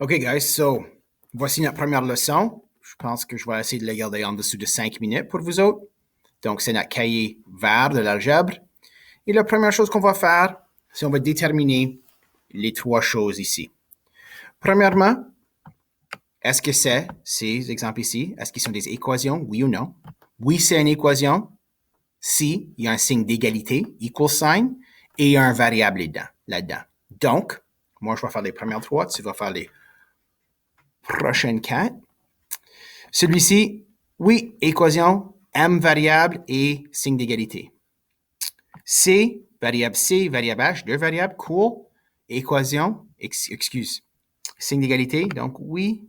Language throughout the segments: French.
OK, guys, so voici notre première leçon. Je pense que je vais essayer de la garder en dessous de 5 minutes pour vous autres. Donc, c'est notre cahier vert de l'algèbre. Et la première chose qu'on va faire, c'est on va déterminer les trois choses ici. Premièrement, est-ce que c'est ces exemples ici, est-ce qu'ils sont des équations, oui ou non? Oui, c'est une équation. Si, il y a un signe d'égalité, equal sign, et il y a un variable là-dedans. Donc, moi, je vais faire les premières trois, tu vas faire les prochaines quatre. Celui-ci, oui, équation, M variable et signe d'égalité. C, variable H, deux variables, cool. Équation, signe d'égalité, donc oui.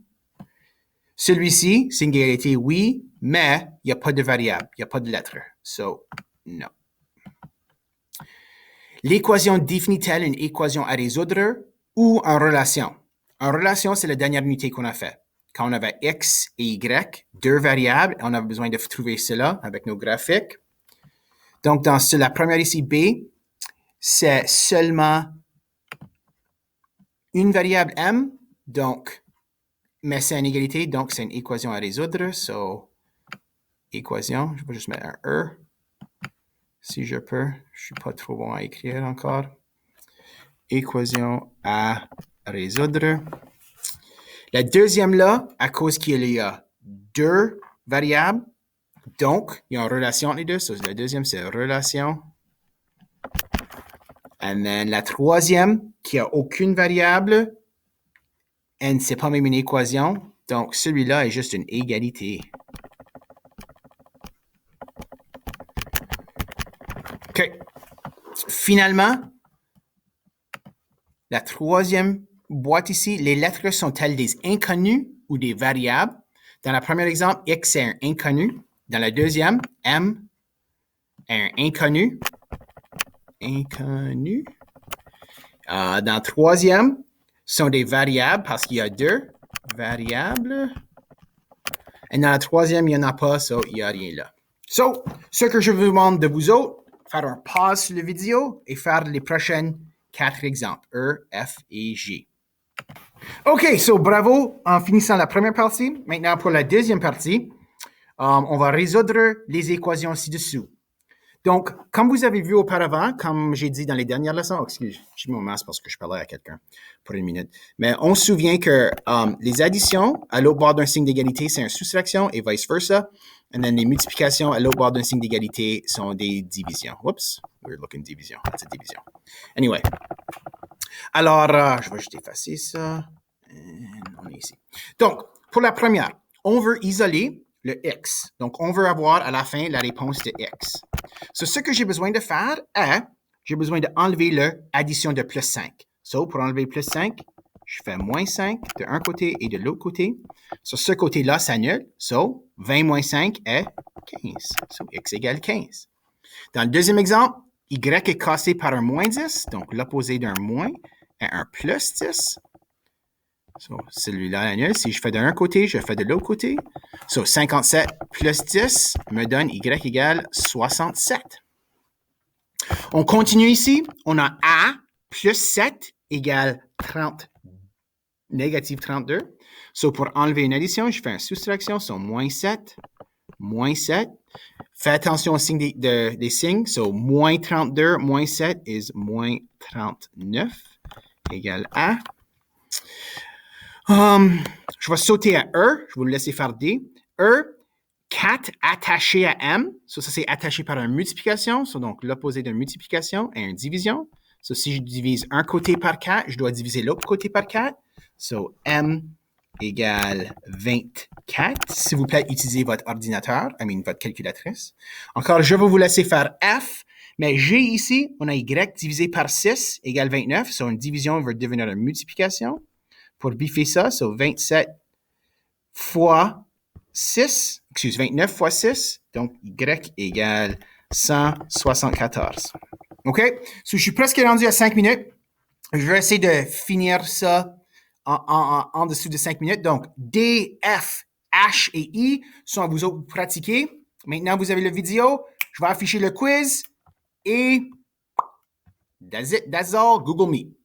Celui-ci, signe d'égalité, oui, mais il n'y a pas de variable, il n'y a pas de lettre. So, non. L'équation définit-elle une équation à résoudre ou en relation? En relation, c'est la dernière unité qu'on a fait. Quand on avait X et Y, deux variables, on avait besoin de trouver cela avec nos graphiques. Donc, dans la première ici, B, c'est seulement une variable M, donc, mais c'est une égalité, donc c'est une équation à résoudre. So, équation, je vais juste mettre un E, si je peux. Je suis pas trop bon à écrire encore. Équation à résoudre. La deuxième là, à cause qu'il y a deux variables, donc, il y a une relation entre les deux. So, la deuxième, c'est relation. And then, la troisième, qui n'a aucune variable, et c'est pas même une équation. Donc, celui-là est juste une égalité. OK. Finalement, la troisième boîte ici, les lettres sont-elles des inconnus ou des variables? Dans le premier exemple, X est un inconnu. Dans le deuxième, M est un inconnu. Inconnu. Dans le troisième, sont des variables parce qu'il y a deux variables. Et dans la troisième, il n'y en a pas, so il n'y a rien là. So, ce que je vous demande de vous autres, faire un pause sur la vidéo et faire les prochaines quatre exemples, E, F et G. OK, so bravo en finissant la première partie. Maintenant, pour la deuxième partie, on va résoudre les équations ci-dessous. Donc, comme vous avez vu auparavant, comme j'ai dit dans les dernières leçons, excusez, j'ai mis mon masque parce que je parlais à quelqu'un pour une minute, mais on se souvient que les additions à l'autre bord d'un signe d'égalité, c'est une soustraction et vice-versa. Et then les multiplications à l'autre bord d'un signe d'égalité sont des divisions. Whoops, we're looking division. That's a division. Anyway. Alors, je vais juste effacer ça. On est ici. Donc, pour la première, on veut isoler le x. Donc, on veut avoir à la fin la réponse de x. So, ce que j'ai besoin de faire est, j'ai besoin d'enlever l'addition de plus 5. So, pour enlever plus 5, je fais moins 5 de un côté et de l'autre côté. Sur ce côté-là, ça annule. So, 20 moins 5 est 15. So, x égale 15. Dans le deuxième exemple, y est cassé par un moins 10, donc l'opposé d'un moins est un plus 10. So, celui-là annule. Si je fais d'un côté, je fais de l'autre côté. So, 57 plus 10 me donne y égale 67. On continue ici. On a a plus 7 égale 30, négative 32. So, pour enlever une addition, je fais une soustraction. So, moins 7, moins 7. Fais attention aux signes des signes. So, moins 32, moins 7 is moins 39 égale a. Je vais sauter à E. Je vais vous laisser faire D. E, 4 attaché à M. So, ça, c'est attaché par une multiplication. So, donc, l'opposé d'une multiplication est une division. So, si je divise un côté par 4, je dois diviser l'autre côté par 4. So, M égale 24. S'il vous plaît, utilisez votre ordinateur, votre calculatrice. Encore, je vais vous laisser faire F. Mais G ici, on a Y divisé par 6 égale 29. So, une division va devenir une multiplication. Pour biffer ça, so 27 fois 6, 29 fois 6, donc Y égale 174. OK? So, je suis presque rendu à 5 minutes. Je vais essayer de finir ça en dessous de 5 minutes. Donc, D, F, H et I sont à vous autres pratiquer. Maintenant, vous avez la vidéo. Je vais afficher le quiz et that's it. That's all. Google Meet.